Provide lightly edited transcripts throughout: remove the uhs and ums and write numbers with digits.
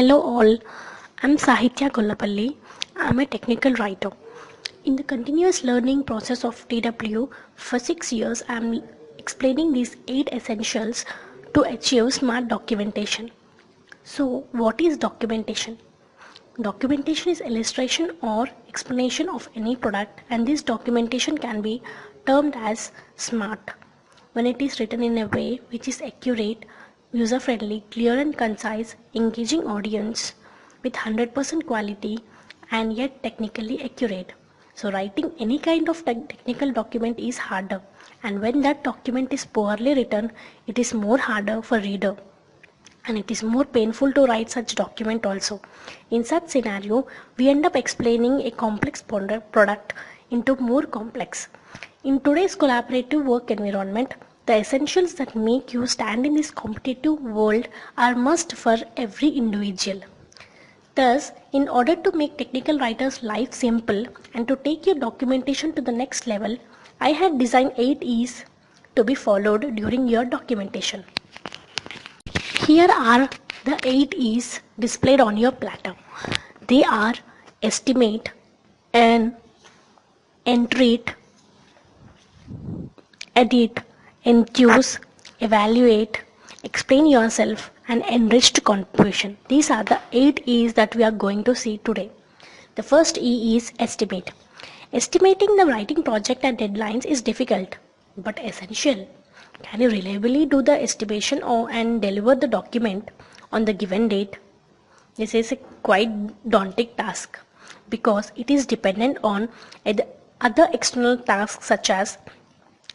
Hello all, I'm Sahitya Gollapalli. I'm a technical writer. In the continuous learning process of TW, for 6 years I'm explaining these 8 essentials to achieve smart documentation. So, what is documentation? Documentation is illustration or explanation of any product, and this documentation can be termed as smart when it is written in a way which is accurate, user friendly, clear and concise, engaging audience with 100% quality and yet technically accurate. So writing any kind of technical document is harder, and when that document is poorly written, it is more harder for reader, and it is more painful to write such document also. In such scenario, we end up explaining a complex product into more complex. In today's collaborative work environment, the essentials that make you stand in this competitive world are must for every individual. Thus, in order to make technical writers' life simple and to take your documentation to the next level, I had designed 8 E's to be followed during your documentation. Here are the 8 E's displayed on your platter. They are estimate, entreat, edit, enthuse, evaluate, explain yourself, and enriched contribution. These are the 8 E's that we are going to see today. The first E is estimate. Estimating the writing project and deadlines is difficult but essential. Can you reliably do the estimation and deliver the document on the given date? This is a quite daunting task because it is dependent on other external tasks such as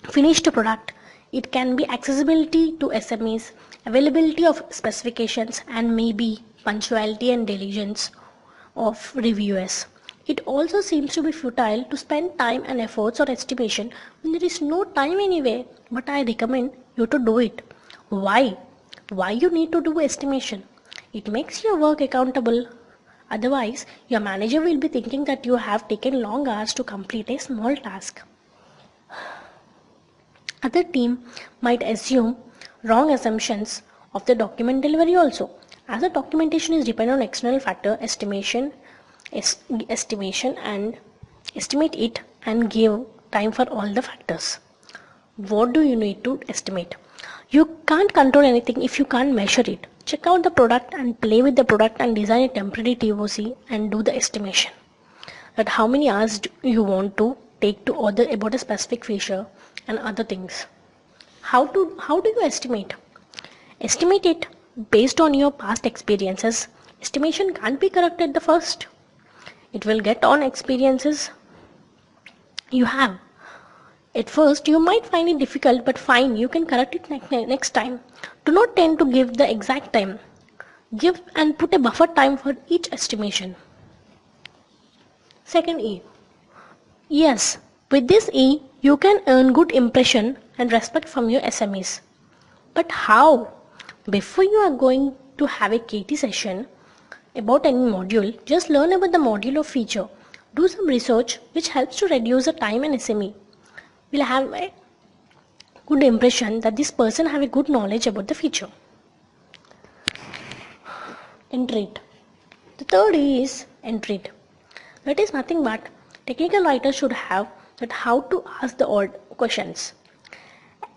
finished product. It can be accessibility to SMEs, availability of specifications, and maybe punctuality and diligence of reviewers. It also seems to be futile to spend time and efforts on estimation when there is no time anyway, but I recommend you to do it. Why? Why you need to do estimation? It makes your work accountable. Otherwise, your manager will be thinking that you have taken long hours to complete a small task. Other team might assume wrong assumptions of the document delivery also. As the documentation is dependent on external factor, estimate it and give time for all the factors. What do you need to estimate? You can't control anything if you can't measure it. Check out the product and play with the product and design a temporary TOC and do the estimation. That how many hours do you want to take to order about a specific feature and other things. How do you estimate? Estimate it based on your past experiences. Estimation can't be correct at the first. It will get on experiences you have. At first you might find it difficult, but fine, you can correct it next time. Do not tend to give the exact time. Give and put a buffer time for each estimation. Second E. Yes, with this E, you can earn good impression and respect from your SMEs. But how? Before you are going to have a KT session about any module, just learn about the module or feature. Do some research which helps to reduce the time and SME. Will have a good impression that this person have a good knowledge about the feature. Entreat. The third is entreat. That is nothing but technical writers should have that how to ask the odd questions.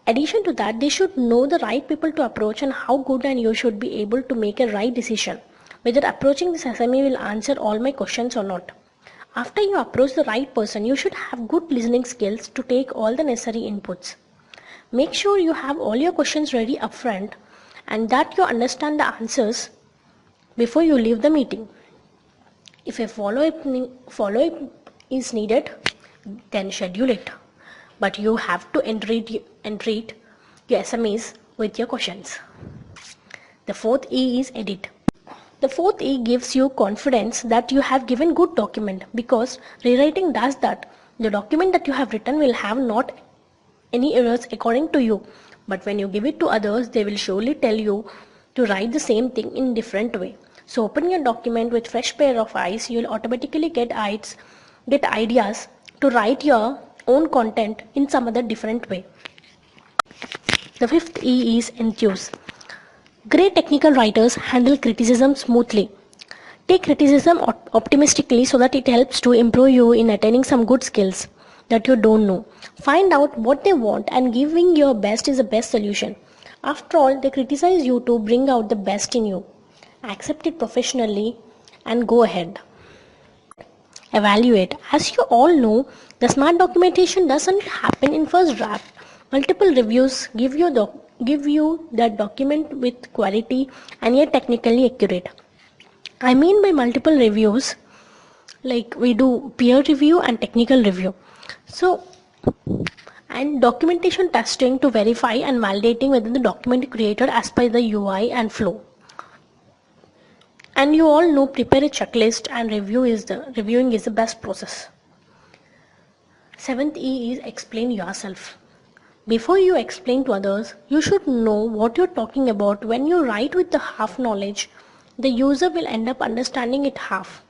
Addition to that, they should know the right people to approach and how good and you should be able to make a right decision whether approaching this SME will answer all my questions or not. After you approach the right person, you should have good listening skills to take all the necessary inputs. Make sure you have all your questions ready upfront and that you understand the answers before you leave the meeting. If a follow-up is needed, then schedule it. But you have to entreat your SMEs with your questions. The fourth E is edit. The fourth E gives you confidence that you have given good document, because rewriting does that. The document that you have written will have not any errors according to you, but when you give it to others, they will surely tell you to write the same thing in different way. So open your document with fresh pair of eyes. You will automatically get ideas to write your own content in some other different way. The fifth E is enthuse. Great technical writers handle criticism smoothly. Take criticism optimistically so that it helps to improve you in attaining some good skills that you don't know. Find out what they want, and giving your best is the best solution. After all, they criticize you to bring out the best in you. Accept it professionally and go ahead. Evaluate. As you all know, the smart documentation doesn't happen in first draft. Multiple reviews give you that document with quality and yet technically accurate. I mean by multiple reviews, like we do peer review and technical review. So, and documentation testing to verify and validating whether the document created as per the UI and flow. And you all know, prepare a checklist and reviewing is the best process. Seventh E is explain yourself. Before you explain to others, you should know what you're talking about. When you write with the half knowledge, the user will end up understanding it half.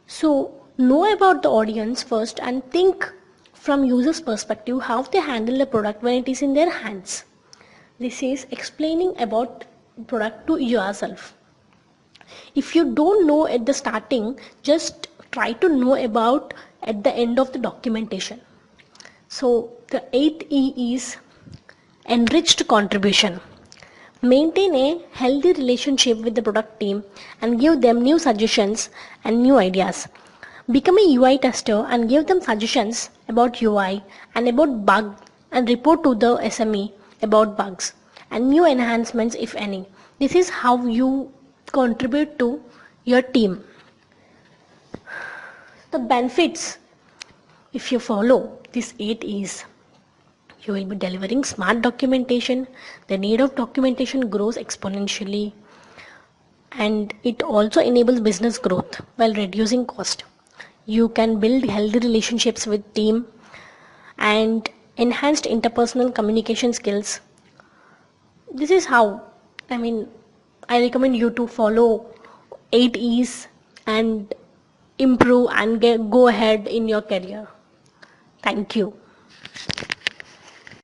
So know about the audience first and think from user's perspective how they handle the product when it is in their hands. This is explaining about product to yourself. If you don't know at the starting, just try to know about at the end of the documentation. So the 8th E is enriched contribution. Maintain a healthy relationship with the product team and give them new suggestions and new ideas. Become a UI tester and give them suggestions about UI and about bug, and report to the SME about bugs and new enhancements if any. This is how you contribute to your team. The benefits, if you follow these 8 E's, you will be delivering smart documentation. The need of documentation grows exponentially, and it also enables business growth while reducing cost. You can build healthy relationships with team and enhanced interpersonal communication skills. This is how, I recommend you to follow 8 E's and improve and go ahead in your career. Thank you.